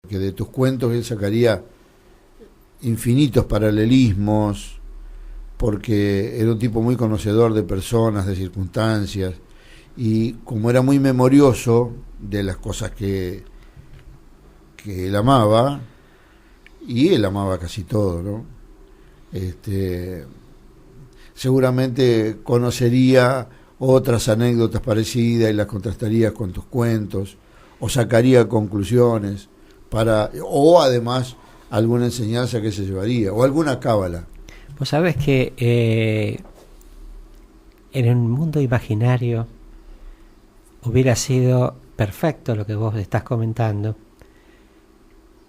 que de tus cuentos él sacaría infinitos paralelismos, porque era un tipo muy conocedor de personas, de circunstancias, y como era muy memorioso de las cosas que él amaba, y él amaba casi todo, ¿no? Seguramente conocería otras anécdotas parecidas y las contrastaría con tus cuentos, o sacaría conclusiones o además alguna enseñanza que se llevaría, o alguna cábala. Vos sabés que en un mundo imaginario hubiera sido perfecto lo que vos estás comentando,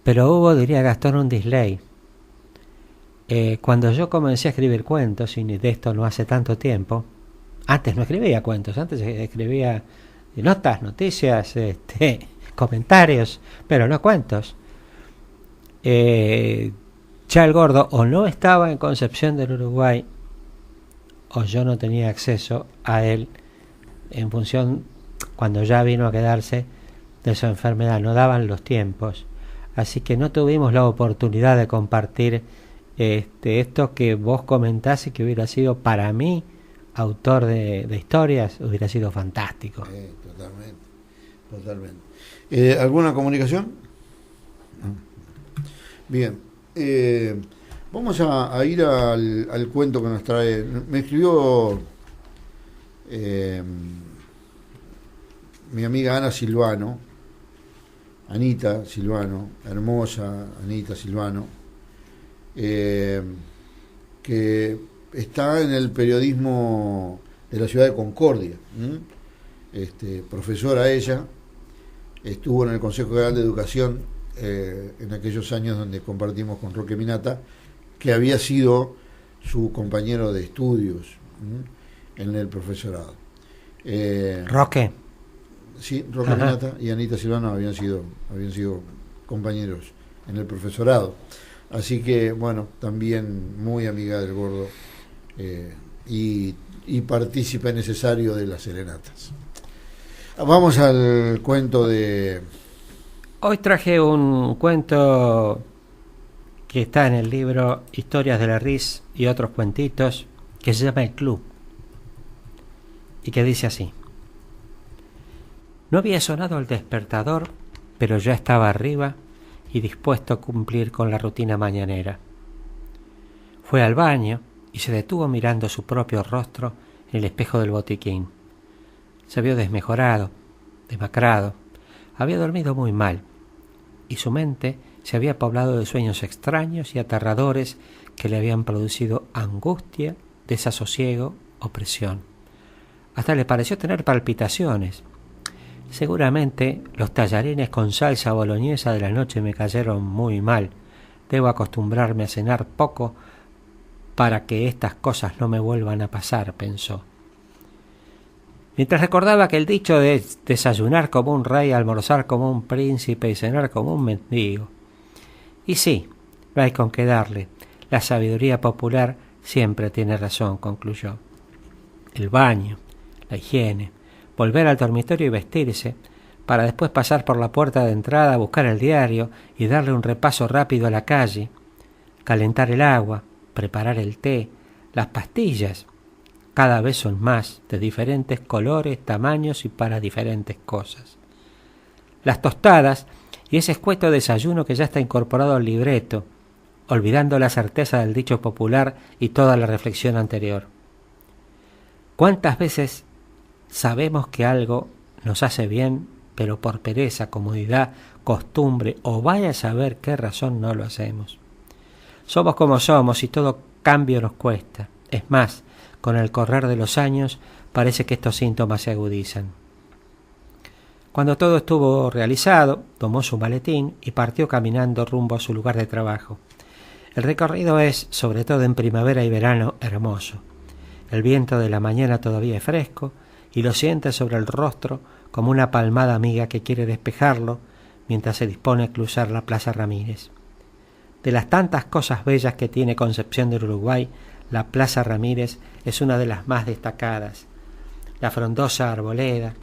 pero hubo, diría Gastón, un delay. Cuando yo comencé a escribir cuentos, y de esto no hace tanto tiempo, antes no escribía cuentos, antes escribía notas, noticias, comentarios, pero no cuentos. Ya el Gordo o no estaba en Concepción del Uruguay, o yo no tenía acceso a él en función, cuando ya vino a quedarse, de su enfermedad. No daban los tiempos, así que no tuvimos la oportunidad de compartir esto que vos comentás, y que hubiera sido para mí, autor de historias, hubiera sido fantástico. Totalmente. ¿Alguna comunicación? Bien. Vamos a ir al cuento que nos trae. Me escribió mi amiga Anita Silvano, hermosa Anita Silvano, que está en el periodismo de la ciudad de Concordia. Profesora ella, estuvo en el Consejo General de Educación en aquellos años donde compartimos con Roque Minata, que había sido su compañero de estudios en el profesorado. Roque. Sí, Roque Minata y Anita Silvano habían sido compañeros en el profesorado. Así que, bueno, también muy amiga del Gordo, y partícipe necesario de las serenatas. Vamos al cuento de... Hoy traje un cuento que está en el libro Historias de la Riz y otros cuentitos, que se llama El Club, y que dice así: no había sonado el despertador, pero ya estaba arriba y dispuesto a cumplir con la rutina mañanera. Fue al baño y se detuvo mirando su propio rostro en el espejo del botiquín. Se vio desmejorado, demacrado, había dormido muy mal, y su mente se había poblado de sueños extraños y aterradores que le habían producido angustia, desasosiego, opresión. Hasta le pareció tener palpitaciones. Seguramente los tallarines con salsa boloñesa de la noche me cayeron muy mal. Debo acostumbrarme a cenar poco para que estas cosas no me vuelvan a pasar, pensó. Mientras recordaba que el dicho de desayunar como un rey, almorzar como un príncipe y cenar como un mendigo. Y sí, no hay con qué darle. La sabiduría popular siempre tiene razón, concluyó. El baño, la higiene, volver al dormitorio y vestirse, para después pasar por la puerta de entrada a buscar el diario y darle un repaso rápido a la calle, calentar el agua, preparar el té, las pastillas. Cada vez son más, de diferentes colores, tamaños y para diferentes cosas. Las tostadas y ese escueto desayuno que ya está incorporado al libreto, olvidando la certeza del dicho popular y toda la reflexión anterior. ¿Cuántas veces sabemos que algo nos hace bien, pero por pereza, comodidad, costumbre o vaya a saber qué razón no lo hacemos? Somos como somos y todo cambio nos cuesta. Es más, con el correr de los años parece que estos síntomas se agudizan. Cuando todo estuvo realizado, tomó su maletín y partió caminando rumbo a su lugar de trabajo. El recorrido es, sobre todo en primavera y verano, hermoso. El viento de la mañana todavía es fresco y lo siente sobre el rostro como una palmada amiga que quiere despejarlo mientras se dispone a cruzar la Plaza Ramírez. De las tantas cosas bellas que tiene Concepción del Uruguay, la Plaza Ramírez es una de las más destacadas. La frondosa arboleda,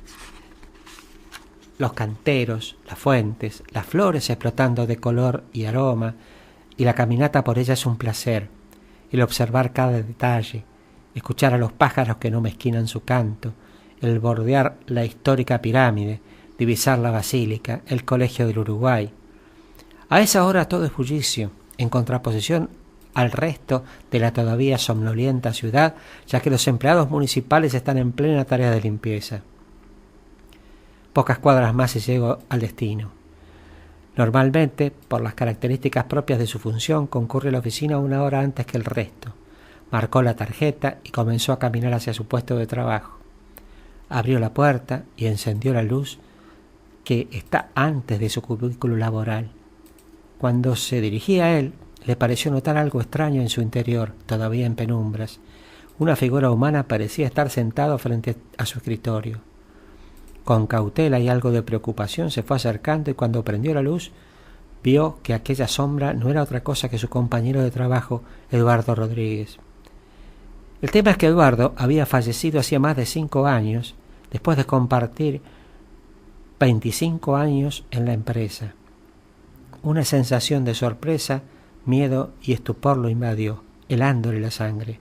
los canteros, las fuentes, las flores explotando de color y aroma, y la caminata por ella es un placer, el observar cada detalle, escuchar a los pájaros que no mezquinan su canto, el bordear la histórica pirámide, divisar la basílica, el colegio del Uruguay. A esa hora todo es bullicio, en contraposición al resto de la todavía somnolienta ciudad, ya que los empleados municipales están en plena tarea de limpieza. Pocas cuadras más y llego al destino. Normalmente, por las características propias de su función, concurre a la oficina 1 hora antes que el resto. Marcó la tarjeta y comenzó a caminar hacia su puesto de trabajo. Abrió la puerta y encendió la luz que está antes de su cubículo laboral. Cuando se dirigía a él, le pareció notar algo extraño en su interior, todavía en penumbras. Una figura humana parecía estar sentado frente a su escritorio. Con cautela y algo de preocupación se fue acercando y cuando prendió la luz, vio que aquella sombra no era otra cosa que su compañero de trabajo, Eduardo Rodríguez. El tema es que Eduardo había fallecido hacía más de 5 años, después de compartir 25 años en la empresa. Una sensación de sorpresa, miedo y estupor lo invadió, helándole la sangre,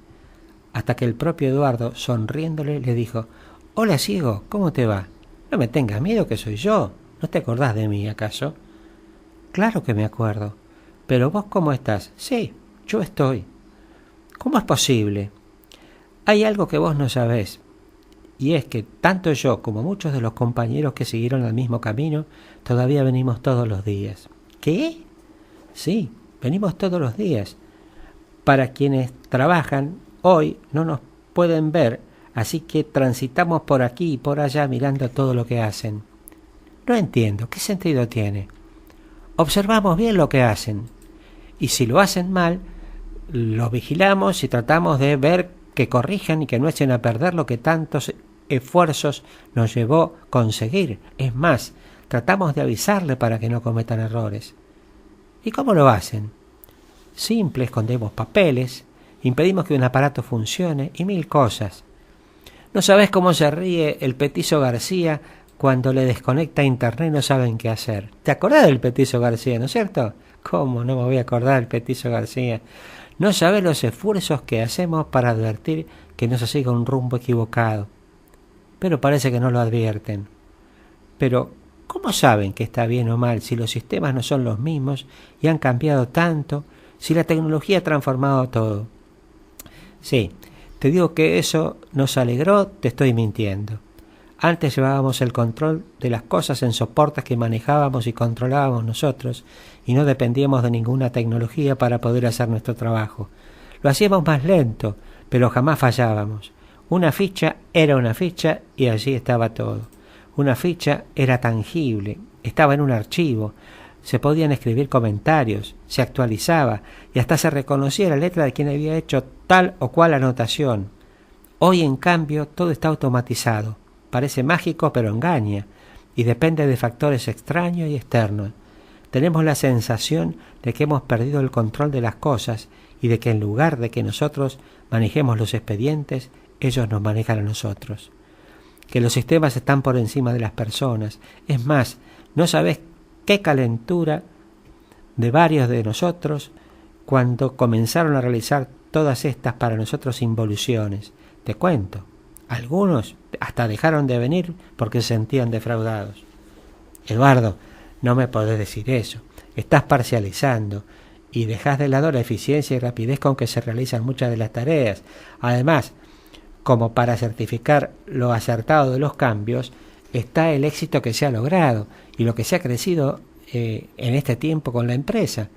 hasta que el propio Eduardo, sonriéndole, le dijo: «Hola, ciego, ¿cómo te va? No me tengas miedo, que soy yo. ¿No te acordás de mí, acaso?» «Claro que me acuerdo. Pero vos, ¿cómo estás?» «Sí, yo estoy». «¿Cómo es posible?» «Hay algo que vos no sabés, y es que tanto yo como muchos de los compañeros que siguieron el mismo camino todavía venimos todos los días». «¿Qué?» «Sí, venimos todos los días. Para quienes trabajan hoy no nos pueden ver, así que transitamos por aquí y por allá mirando todo lo que hacen». «No entiendo, ¿qué sentido tiene?» «Observamos bien lo que hacen, y si lo hacen mal, lo vigilamos y tratamos de ver que corrijan y que no echen a perder lo que tantos esfuerzos nos llevó conseguir. Es más, tratamos de avisarle para que no cometan errores». «¿Y cómo lo hacen?» «Simple, escondemos papeles, impedimos que un aparato funcione y 1000 cosas. No sabés cómo se ríe el Petizo García cuando le desconecta internet y no saben qué hacer». ¿Te acordás del Petizo García, no es cierto? ¿Cómo no me voy a acordar del Petizo García? No sabés los esfuerzos que hacemos para advertir que no se siga un rumbo equivocado. Pero parece que no lo advierten. Pero, ¿cómo saben que está bien o mal si los sistemas no son los mismos y han cambiado tanto, si la tecnología ha transformado todo?» «Sí, te digo que eso nos alegró, te estoy mintiendo. Antes llevábamos el control de las cosas en soportes que manejábamos y controlábamos nosotros y no dependíamos de ninguna tecnología para poder hacer nuestro trabajo. Lo hacíamos más lento, pero jamás fallábamos. Una ficha era una ficha y allí estaba todo. Una ficha era tangible, estaba en un archivo, se podían escribir comentarios, se actualizaba y hasta se reconocía la letra de quien había hecho tal o cual anotación. Hoy, en cambio, todo está automatizado. Parece mágico, pero engaña, y depende de factores extraños y externos. Tenemos la sensación de que hemos perdido el control de las cosas y de que en lugar de que nosotros manejemos los expedientes, ellos nos manejan a nosotros. Que los sistemas están por encima de las personas. Es más, no sabés qué calentura de varios de nosotros cuando comenzaron a realizar todas estas para nosotros involuciones. Te cuento, algunos hasta dejaron de venir porque se sentían defraudados». «Eduardo, no me podés decir eso. Estás parcializando y dejás de lado la eficiencia y rapidez con que se realizan muchas de las tareas. Además, como para certificar lo acertado de los cambios, está el éxito que se ha logrado y lo que se ha crecido en este tiempo con la empresa.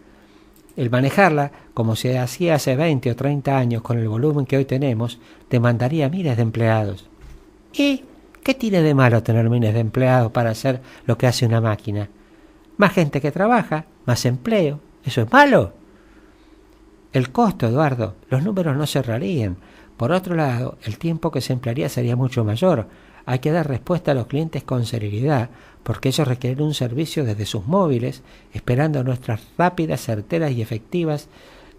El manejarla, como se hacía hace 20 o 30 años con el volumen que hoy tenemos, demandaría miles de empleados». ¿Y qué tiene de malo tener miles de empleados para hacer lo que hace una máquina? Más gente que trabaja, más empleo. ¿Eso es malo? El costo, Eduardo, los números no cerrarían. Por otro lado, el tiempo que se emplearía sería mucho mayor. Hay que dar respuesta a los clientes con celeridad, porque ellos requieren un servicio desde sus móviles, esperando nuestras rápidas, certeras y efectivas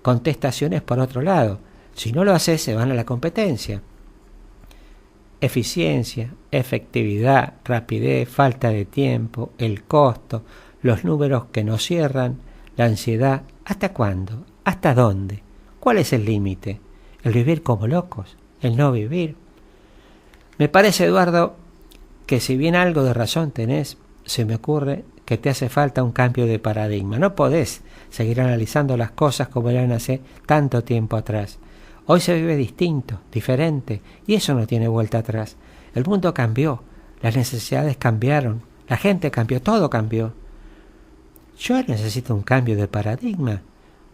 contestaciones por otro lado. Si no lo haces, se van a la competencia. eficiencia, efectividad, rapidez, falta de tiempo, el costo, los números que no cierran, la ansiedad. ¿Hasta cuándo? ¿Hasta dónde? ¿Cuál es el límite? ¿El vivir como locos? ¿El no vivir? Me parece, Eduardo, que si bien algo de razón tenés, se me ocurre que te hace falta un cambio de paradigma. No podés seguir analizando las cosas como eran hace tanto tiempo atrás. Hoy se vive distinto, diferente, y eso no tiene vuelta atrás. El mundo cambió, las necesidades cambiaron, la gente cambió, todo cambió. Yo necesito un cambio de paradigma.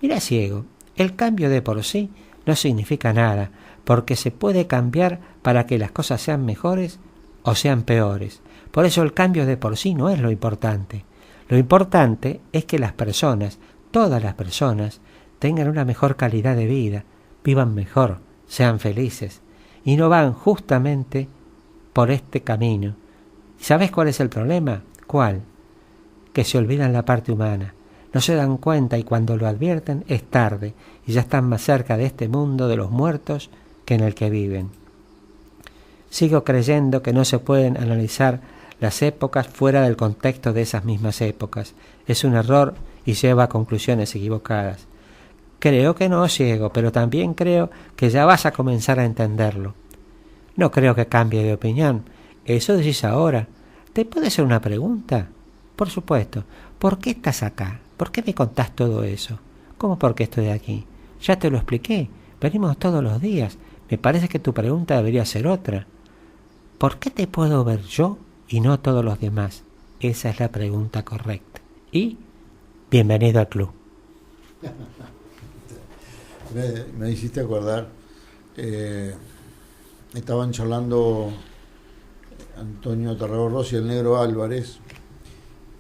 Mira, ciego, el cambio de por sí no significa nada, porque se puede cambiar para que las cosas sean mejores o sean peores. Por eso el cambio de por sí no es lo importante. Lo importante es que las personas, todas las personas, tengan una mejor calidad de vida, vivan mejor, sean felices, y no van justamente por este camino. ¿Sabes cuál es el problema? ¿Cuál? Que se olvidan la parte humana, no se dan cuenta y cuando lo advierten es tarde y ya están más cerca de este mundo de los muertos que en el que viven. Sigo creyendo que no se pueden analizar las épocas fuera del contexto de esas mismas épocas. Es un error y lleva a conclusiones equivocadas. Creo que no, ciego, pero también creo que ya vas a comenzar a entenderlo. No creo que cambie de opinión. Eso decís ahora. ¿Te puedo hacer una pregunta? Por supuesto. ¿Por qué estás acá? ¿Por qué me contás todo eso? ¿Cómo por qué estoy aquí? Ya te lo expliqué. Venimos todos los días. Me parece que tu pregunta debería ser otra. ¿Por qué te puedo ver yo y no todos los demás? Esa es la pregunta correcta. Y bienvenido al club. Me hiciste acordar, estaban charlando Antonio Tarragorros y el Negro Álvarez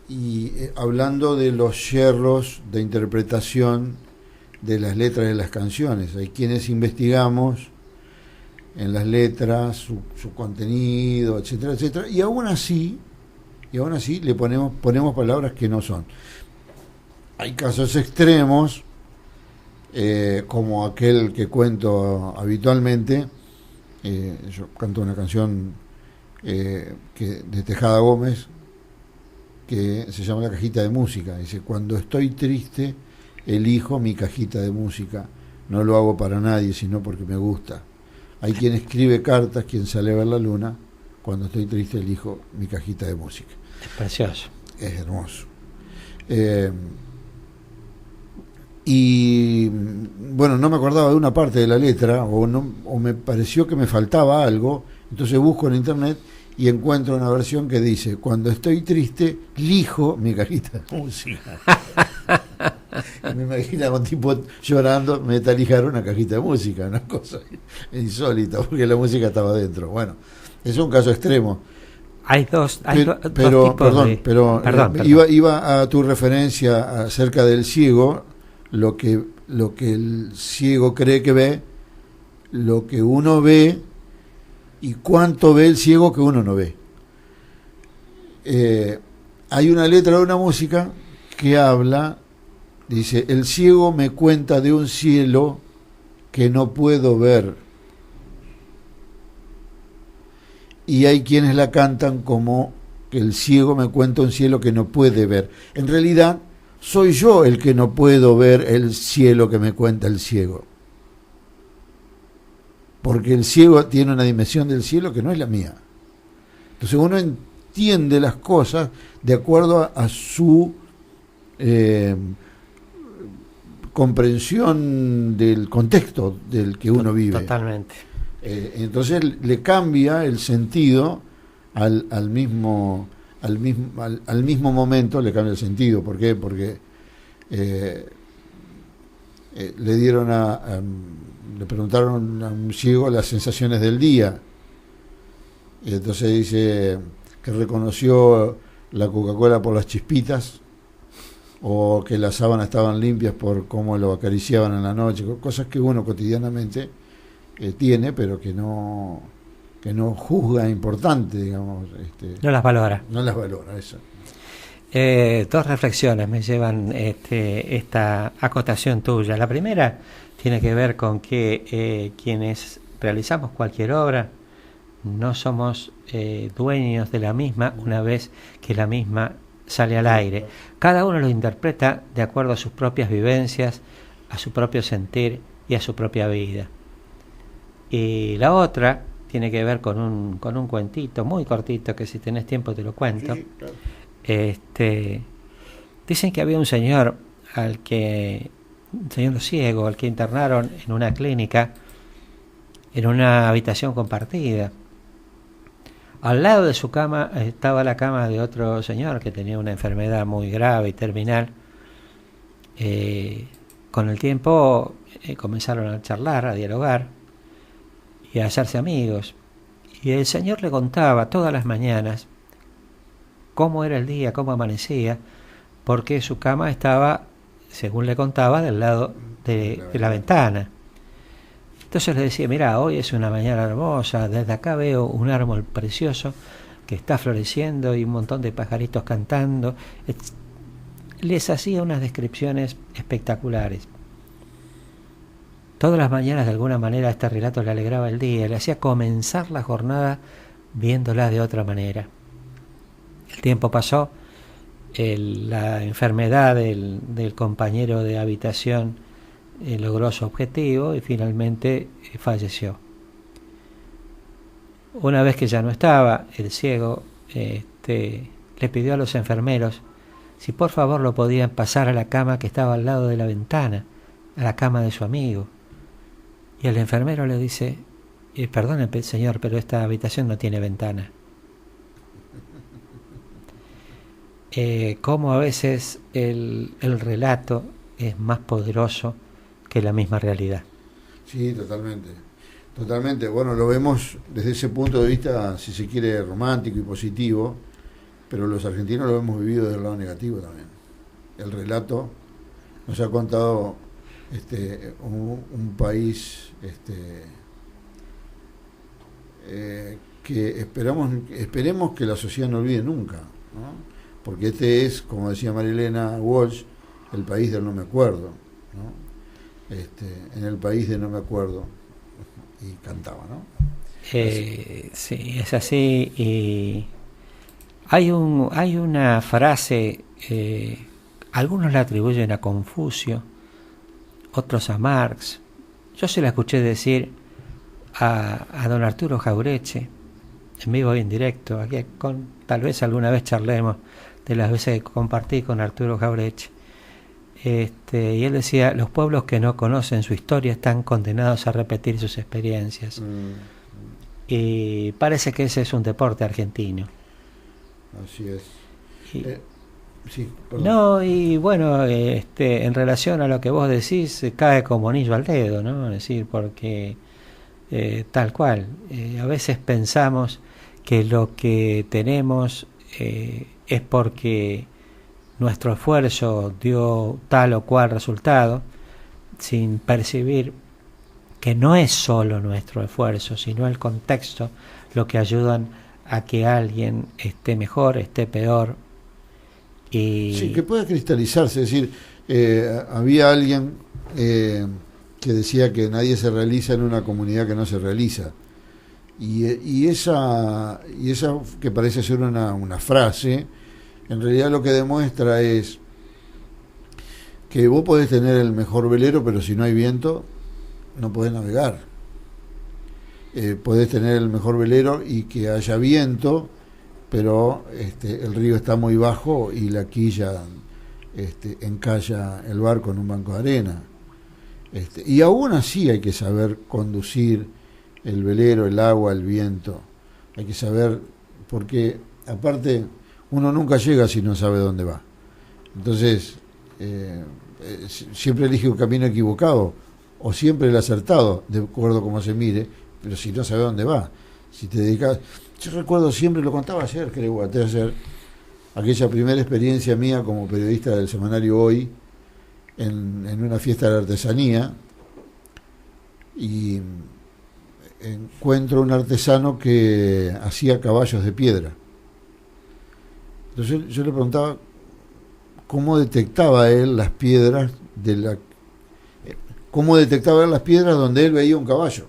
y hablando de los yerros de interpretación de las letras de las canciones. Hay quienes investigamos en las letras su contenido, etcétera, etcétera, y aún así le ponemos palabras que no son. Hay casos extremos, como aquel que cuento habitualmente. Yo canto una canción de Tejada Gómez que se llama La Cajita de Música. Dice: cuando estoy triste elijo mi cajita de música, no lo hago para nadie sino porque me gusta. Hay quien escribe cartas, quien sale a ver la luna. Cuando estoy triste elijo mi cajita de música. Es precioso. Es hermoso. Y bueno, no me acordaba de una parte de la letra o me pareció que me faltaba algo, entonces busco en internet y encuentro una versión que dice: cuando estoy triste lijo mi cajita de música. Me imagino a un tipo llorando, me está lijar una cajita de música, una cosa insólita, porque la música estaba dentro. Bueno, es un caso extremo. Hay dos pero perdón. Iba a tu referencia acerca del ciego. Lo que el ciego cree que ve, lo que uno ve y cuánto ve el ciego que uno no ve. Hay una letra de una música que habla, dice: el ciego me cuenta de un cielo que no puedo ver. Y hay quienes la cantan como que el ciego me cuenta un cielo que no puede ver. En realidad soy yo el que no puedo ver el cielo que me cuenta el ciego. Porque el ciego tiene una dimensión del cielo que no es la mía. Entonces uno entiende las cosas de acuerdo a su comprensión del contexto del que uno vive. Totalmente. Entonces le cambia el sentido al mismo momento, le cambia el sentido. ¿Por qué? Porque le preguntaron a un ciego las sensaciones del día, y entonces dice que reconoció la Coca-Cola por las chispitas, o que las sábanas estaban limpias por cómo lo acariciaban en la noche, cosas que uno cotidianamente tiene, pero que no juzga importante, digamos. No las valora. No las valora, eso. Dos reflexiones me llevan esta acotación tuya. La primera tiene que ver con que quienes realizamos cualquier obra no somos dueños de la misma una vez que la misma sale al aire. Cada uno lo interpreta de acuerdo a sus propias vivencias, a su propio sentir y a su propia vida. Y la otra tiene que ver con un cuentito muy cortito, que si tenés tiempo te lo cuento. Sí, claro. Dicen que había un señor señor ciego, al que internaron en una clínica, en una habitación compartida. Al lado de su cama estaba la cama de otro señor que tenía una enfermedad muy grave y terminal. Con el tiempo comenzaron a charlar, a dialogar y a hacerse amigos. Y el señor le contaba todas las mañanas cómo era el día, cómo amanecía, porque su cama estaba, según le contaba, del lado de la ventana. Entonces le decía, mira, hoy es una mañana hermosa, desde acá veo un árbol precioso que está floreciendo y un montón de pajaritos cantando. Les hacía unas descripciones espectaculares. Todas las mañanas, de alguna manera, este relato le alegraba el día, le hacía comenzar la jornada viéndola de otra manera. El tiempo pasó, la enfermedad del compañero de habitación logró su objetivo y finalmente falleció. Una vez que ya no estaba, el ciego le pidió a los enfermeros si por favor lo podían pasar a la cama que estaba al lado de la ventana, a la cama de su amigo. Y el enfermero le dice, perdone señor, pero esta habitación no tiene ventana. Cómo a veces el relato es más poderoso que la misma realidad. Sí, totalmente. Totalmente. Bueno, lo vemos desde ese punto de vista, si se quiere, romántico y positivo, pero los argentinos lo hemos vivido del lado negativo también. El relato nos ha contado un país que esperemos que la sociedad no olvide nunca, ¿no? Porque este es, como decía Marilena Walsh, el país del no me acuerdo, ¿no? En el país de no me acuerdo, y cantaba, ¿no? Sí, es así. Y hay una frase, algunos la atribuyen a Confucio, otros a Marx. Yo se la escuché decir a don Arturo Jauretche, en vivo y en directo. Aquí tal vez alguna vez charlemos de las veces que compartí con Arturo Jauretche. Y él decía, los pueblos que no conocen su historia están condenados a repetir sus experiencias. Y parece que ese es un deporte argentino. Así es. Sí, no, y bueno, en relación a lo que vos decís, cae como anillo al dedo, ¿no? Es decir, porque tal cual, a veces pensamos que lo que tenemos es porque nuestro esfuerzo dio tal o cual resultado, sin percibir que no es solo nuestro esfuerzo, sino el contexto lo que ayudan a que alguien esté mejor, esté peor. Sí, que pueda cristalizarse. Es decir, había alguien que decía que nadie se realiza en una comunidad que no se realiza. Y esa que parece ser una frase, en realidad lo que demuestra es que vos podés tener el mejor velero, pero si no hay viento, no podés navegar. Podés tener el mejor velero y que haya viento, pero el río está muy bajo y la quilla encalla el barco en un banco de arena. Y aún así hay que saber conducir el velero, el agua, el viento. Hay que saber, porque aparte uno nunca llega si no sabe dónde va. Entonces, siempre elige un camino equivocado o siempre el acertado, de acuerdo a cómo se mire, pero si no sabe dónde va. Si te dedicas... Yo recuerdo, siempre lo contaba ayer, creo, ayer, aquella primera experiencia mía como periodista del semanario Hoy, en una fiesta de la artesanía, y encuentro un artesano que hacía caballos de piedra. Entonces yo le preguntaba cómo detectaba él las piedras donde él veía un caballo.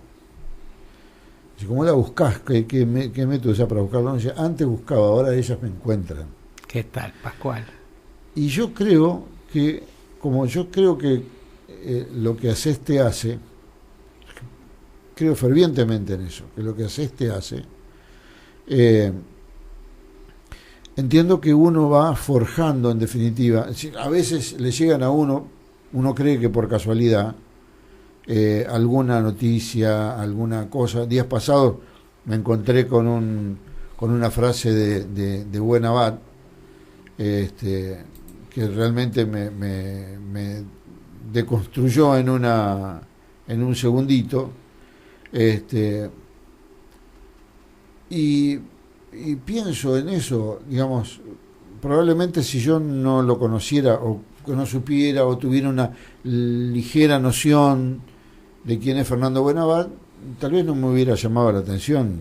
Dice, ¿cómo la buscás? ¿Qué método usás para buscarla? No, dice, antes buscaba, ahora ellas me encuentran. ¿Qué tal, Pascual? Y yo creo que, como yo creo que lo que haces te hace, creo fervientemente en eso, que lo que haces te hace, entiendo que uno va forjando en definitiva. A veces le llegan a uno cree que por casualidad, alguna noticia, alguna cosa. Días pasados me encontré con una frase de Buen Abad, que realmente me deconstruyó en un segundito, y pienso en eso, digamos, probablemente si yo no lo conociera o que no supiera o tuviera una ligera noción de quién es Fernando Buenabad, tal vez no me hubiera llamado la atención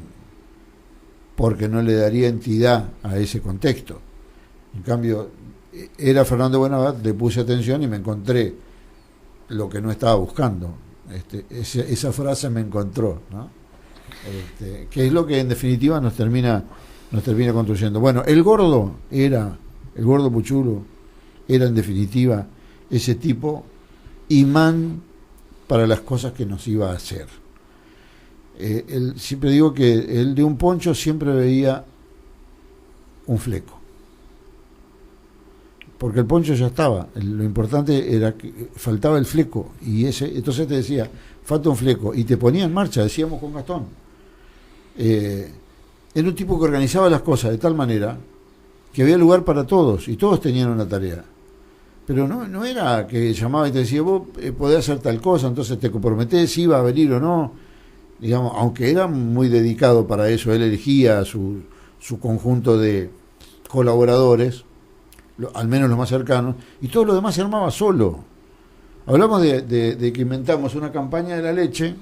porque no le daría entidad a ese contexto. En cambio, era Fernando Buenabad, le puse atención y me encontré lo que no estaba buscando. Esa frase me encontró, ¿no? Que es lo que en definitiva nos termina construyendo. Bueno, el gordo Puchulo era en definitiva ese tipo imán para las cosas que nos iba a hacer. Él, siempre digo que él de un poncho siempre veía un fleco, porque el poncho ya estaba, lo importante era que faltaba el fleco, y entonces te decía, falta un fleco, y te ponía en marcha, decíamos con Gastón. Era un tipo que organizaba las cosas de tal manera que había lugar para todos y todos tenían una tarea, pero no era que llamaba y te decía, vos podés hacer tal cosa, entonces te comprometés si iba a venir o no, digamos, aunque era muy dedicado para eso. Él elegía su conjunto de colaboradores, al menos los más cercanos, y todo lo demás se armaba solo. Hablamos de que inventamos una campaña de la leche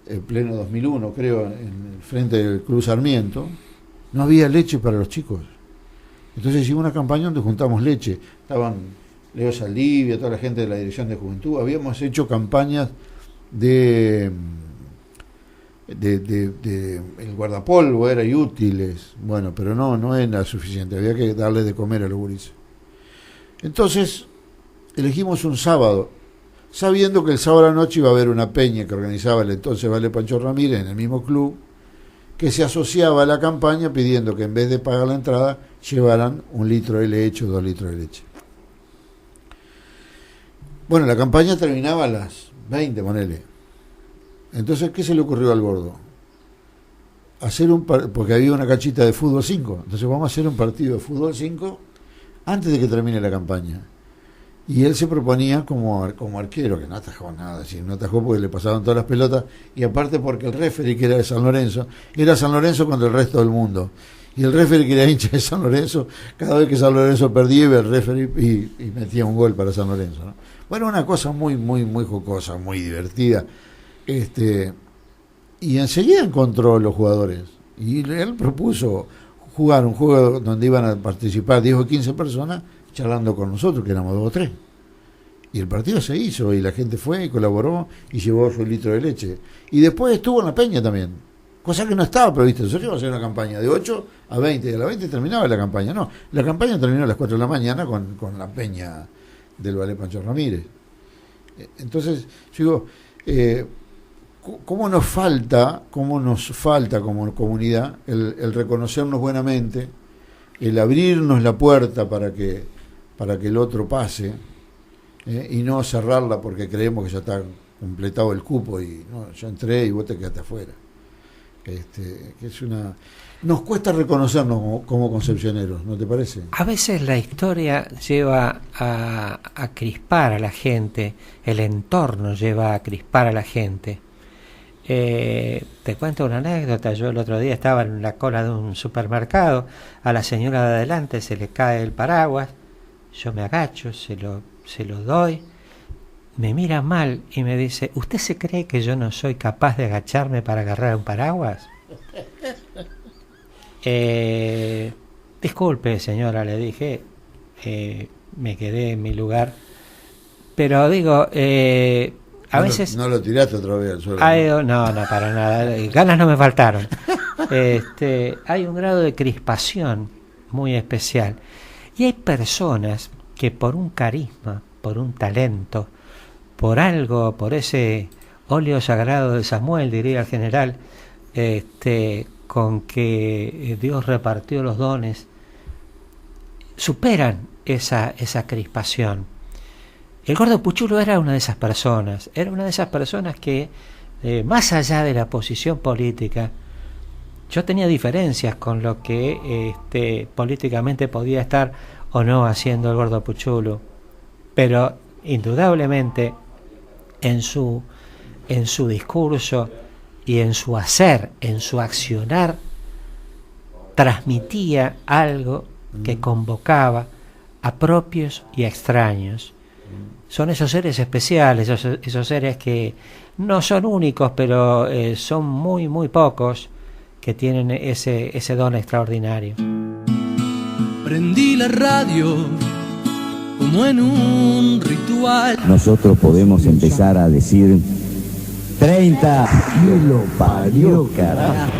en pleno 2001, creo, en el frente del Club Sarmiento. No había leche para los chicos, entonces hicimos una campaña donde juntamos leche. Estaban Leo Saldivia, toda la gente de la Dirección de Juventud. Habíamos hecho campañas de el guardapolvo, era y útiles, bueno, pero no era suficiente, había que darle de comer a los gurises. Entonces elegimos un sábado, sabiendo que el sábado a la noche iba a haber una peña que organizaba el entonces Vale Pancho Ramírez en el mismo club, que se asociaba a la campaña pidiendo que en vez de pagar la entrada llevaran 1 litro de leche o 2 litros de leche. Bueno, la campaña terminaba a las 20, ponele. Entonces, ¿qué se le ocurrió al gordo? Porque había una cachita de fútbol 5, entonces vamos a hacer un partido de fútbol 5 antes de que termine la campaña. Y él se proponía como arquero, que no atajó nada, no atajó porque le pasaban todas las pelotas, y aparte porque el referee, que era de San Lorenzo, era San Lorenzo contra el resto del mundo. Y el referee, que era hincha de San Lorenzo, cada vez que San Lorenzo perdía, iba el referee y metía un gol para San Lorenzo, ¿no? Bueno, una cosa muy, muy, muy jocosa, muy divertida. Y enseguida encontró los jugadores. Y él propuso jugar un juego donde iban a participar 10 o 15 personas, charlando con nosotros, que éramos 2 o 3. Y el partido se hizo, y la gente fue y colaboró y llevó su litro de leche. Y después estuvo en la peña también, cosa que no estaba prevista. Nosotros íbamos a hacer una campaña de 8 a 20, y a las 20 terminaba la campaña. No, la campaña terminó a las 4 de la mañana con la peña del Ballet Pancho Ramírez. Entonces, yo digo, ¿cómo nos falta como comunidad el reconocernos buenamente, el abrirnos la puerta para que el otro pase, y no cerrarla porque creemos que ya está completado el cupo y no, yo entré y vos te quedaste afuera? Que es nos cuesta reconocernos como concepcioneros, ¿no te parece? A veces la historia lleva a crispar a la gente, el entorno lleva a crispar a la gente. Te cuento una anécdota. Yo el otro día estaba en la cola de un supermercado, a la señora de adelante se le cae el paraguas, yo me agacho, se lo doy, me mira mal y me dice, ¿usted se cree que yo no soy capaz de agacharme para agarrar un paraguas? Disculpe, señora, le dije, me quedé en mi lugar, pero digo, A veces no lo tiraste otra vez al suelo. No, para nada. Ganas no me faltaron. Hay un grado de crispación muy especial. Y hay personas que por un carisma, por un talento, por algo, por ese óleo sagrado de Samuel, diría el general, con que Dios repartió los dones, superan esa crispación. El Gordo Puchulo era una de esas personas, que más allá de la posición política, yo tenía diferencias con lo que políticamente podía estar o no haciendo el Gordo Puchulo, pero indudablemente en su discurso y en su hacer, en su accionar, transmitía algo que convocaba a propios y a extraños. Son esos seres especiales, esos seres que no son únicos, pero son muy, muy pocos que tienen ese don extraordinario. Prendí la radio como en un ritual. Nosotros podemos empezar a decir 30 y lo parió, carajo.